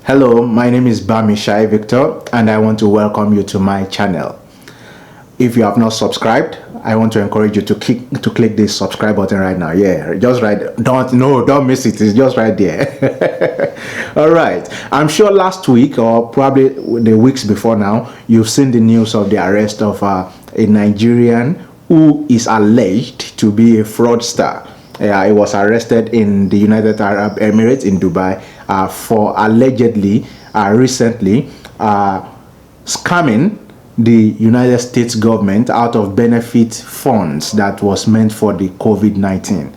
Hello, my name is Bamisaye Victor, and I want to welcome you to my channel. If you have not subscribed, I want to encourage you to click this subscribe button right now. Yeah, just right. Don't miss it. It's just right there. All right. I'm sure last week or probably the weeks before now, you've seen the news of the arrest of a Nigerian who is alleged to be a fraudster. He was arrested in the United Arab Emirates in Dubai for allegedly recently scamming the United States government out of benefit funds that was meant for the COVID-19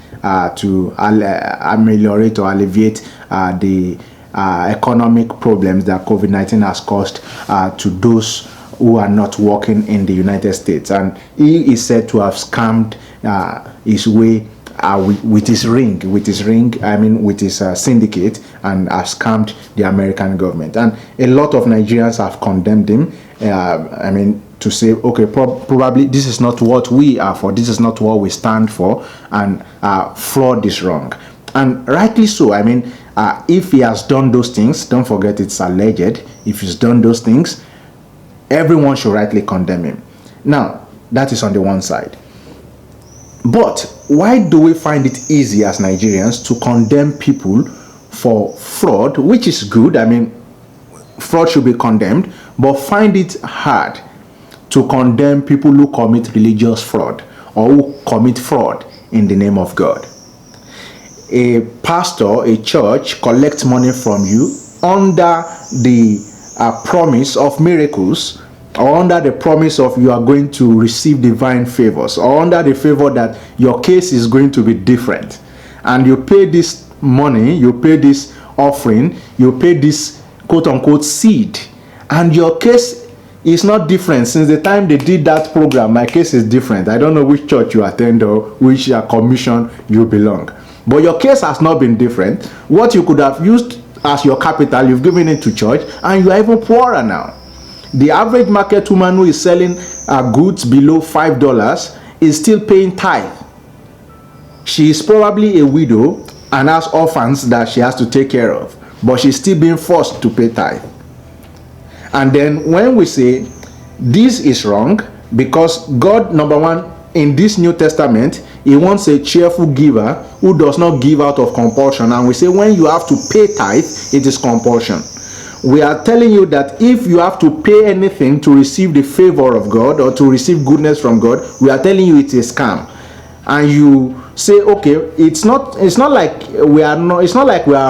to ameliorate or alleviate the economic problems that COVID-19 has caused to those who are not working in the United States. And he is said to have scammed his way with his syndicate, and has scammed the American government. And a lot of Nigerians have condemned him. To say, okay, probably this is not what we are for, this is not what we stand for, and fraud is wrong. And rightly so. If he has done those things, don't forget it's alleged. If he's done those things, everyone should rightly condemn him. Now, that is on the one side. But why do we find it easy as Nigerians to condemn people for fraud, which is good? Fraud should be condemned, but find it hard to condemn people who commit religious fraud or who commit fraud in the name of God. A pastor, a church collects money from you under the promise of miracles, or under the promise of you are going to receive divine favors, or under the favor that your case is going to be different. And you pay this money, you pay this offering, you pay this quote-unquote seed, and your case is not different. Since the time they did that program, my case is different. I don't know which church you attend or which commission you belong, but your case has not been different. What you could have used as your capital, you've given it to church, and you are even poorer now. The average market woman who is selling goods below $5 is still paying tithe. She is probably a widow and has orphans that she has to take care of, but she's still being forced to pay tithe. And then when we say this is wrong, because God, number one, in this New Testament, he wants a cheerful giver who does not give out of compulsion. And we say when you have to pay tithe, it is compulsion. We are telling you that if you have to pay anything to receive the favor of God or to receive goodness from God, we are telling you it's a scam. And you say, okay, it's not like we are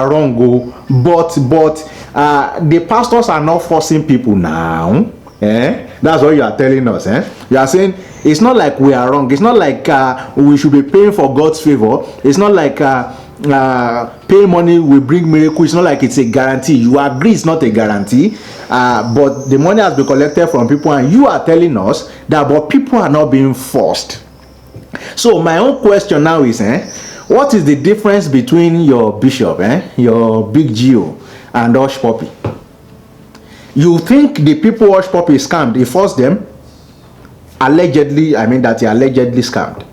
wrong, but the pastors are not forcing people now. That's what you are telling us. You are saying it's not like we are wrong. It's not like we should be paying for God's favor. It's not like pay money will bring miracle. It's not like it's a guarantee. You agree it's not a guarantee, but the money has been collected from people, and you are telling us that but people are not being forced. So my own question now is, what is the difference between your bishop, your big Geo, and Hushpuppi? You think the people Hushpuppi scammed, he forced them? Allegedly, that he allegedly scammed.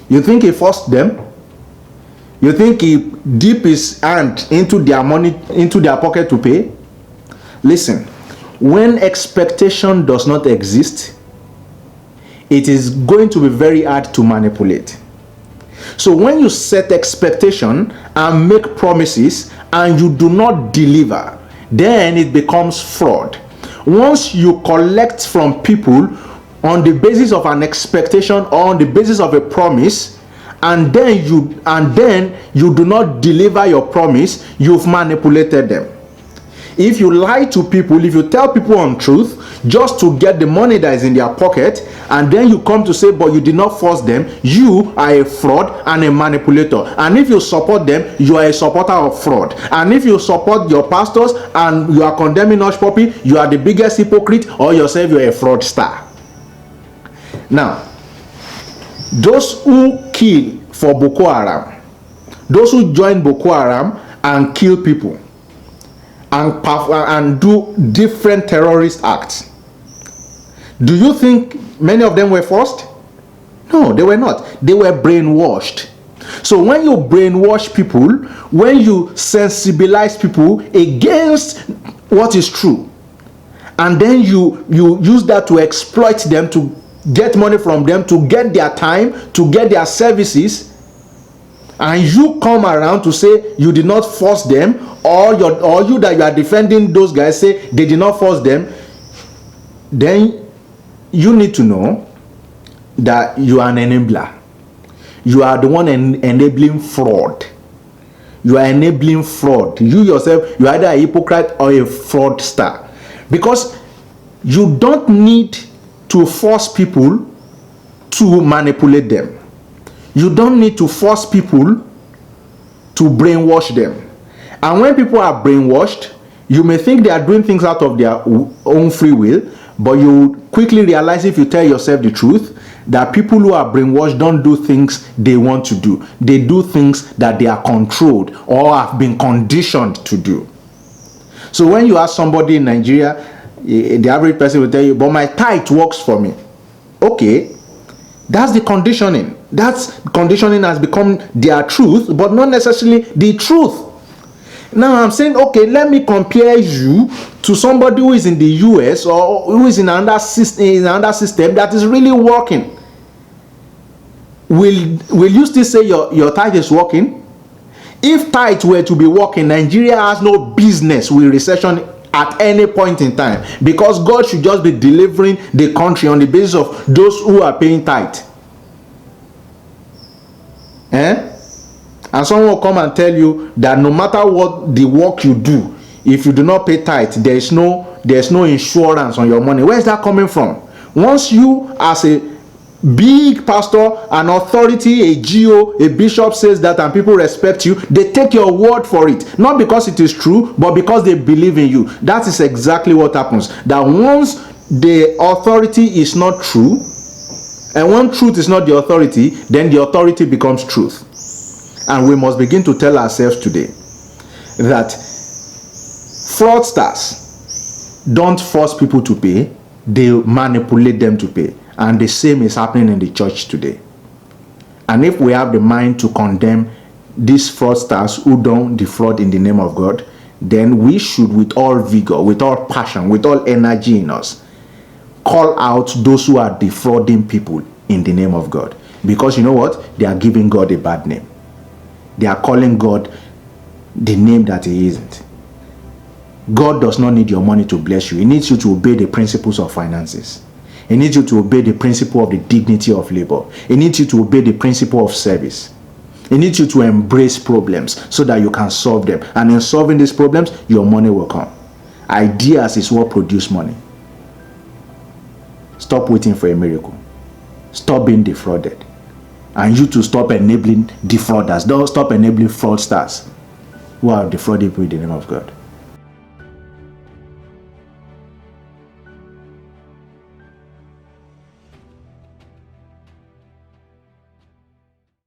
You think he forced them? You think he dipped his hand into their money, into their pocket to pay? Listen, when expectation does not exist, it is going to be very hard to manipulate. So when you set expectation and make promises and you do not deliver, then it becomes fraud. Once you collect from people on the basis of an expectation or on the basis of a promise, and then you do not deliver your promise, you've manipulated them. If you lie to people, if you tell people untruth just to get the money that is in their pocket, and then you come to say but you did not force them, you are a fraud and a manipulator. And if you support them, you are a supporter of fraud. And if you support your pastors and you are condemning Hushpuppi, you are the biggest hypocrite, or yourself you are a fraudster. Now, those who kill for Boko Haram, those who join Boko Haram and kill people and do different terrorist acts, do you think many of them were forced? No, they were not. They were brainwashed. So when you brainwash people, when you sensibilize people against what is true, and then you use that to exploit them, to get money from them, to get their time, to get their services, and you come around to say you did not force them, or you that you are defending those guys say they did not force them, then you need to know that you are an enabler. You are the one enabling fraud. You are enabling fraud. You yourself, you are either a hypocrite or a fraudster, because you don't need to force people to manipulate them. You don't need to force people to brainwash them. And when people are brainwashed, you may think they are doing things out of their own free will, but you quickly realize, if you tell yourself the truth, that people who are brainwashed don't do things they want to do. They do things that they are controlled or have been conditioned to do. So when you ask somebody in Nigeria, the average person will tell you, but my tithe works for me. Okay, that's the conditioning. That's conditioning has become their truth, but not necessarily the truth. Now I'm saying, okay, let me compare you to somebody who is in the US or who is in another system that is really working. Will you still say your tithe is working? If tithe were to be working, Nigeria has no business with recession at any point in time, because God should just be delivering the country on the basis of those who are paying tithe. And someone will come and tell you that no matter what the work you do, if you do not pay tithe, there's no insurance on your money. Where is that coming from? Once you, as a big pastor, an authority, a GO, a bishop says that and people respect you, they take your word for it, not because it is true, but because they believe in you. That is exactly what happens. That once the authority is not true, and when truth is not the authority, then the authority becomes truth. And we must begin to tell ourselves today that fraudsters don't force people to pay, they manipulate them to pay. And the same is happening in the church today. And if we have the mind to condemn these fraudsters who don't defraud in the name of God, then we should, with all vigor, with all passion, with all energy in us, call out those who are defrauding people in the name of God. Because you know what? They are giving God a bad name. They are calling God the name that He isn't. God does not need your money to bless you. He needs you to obey the principles of finances. He needs you to obey the principle of the dignity of labor. He needs you to obey the principle of service. He needs you to embrace problems so that you can solve them. And in solving these problems, your money will come. Ideas is what produce money. Stop waiting for a miracle. Stop being defrauded. And you to stop enabling defrauders. Don't stop enabling fraudsters who are defrauding people in the name of God.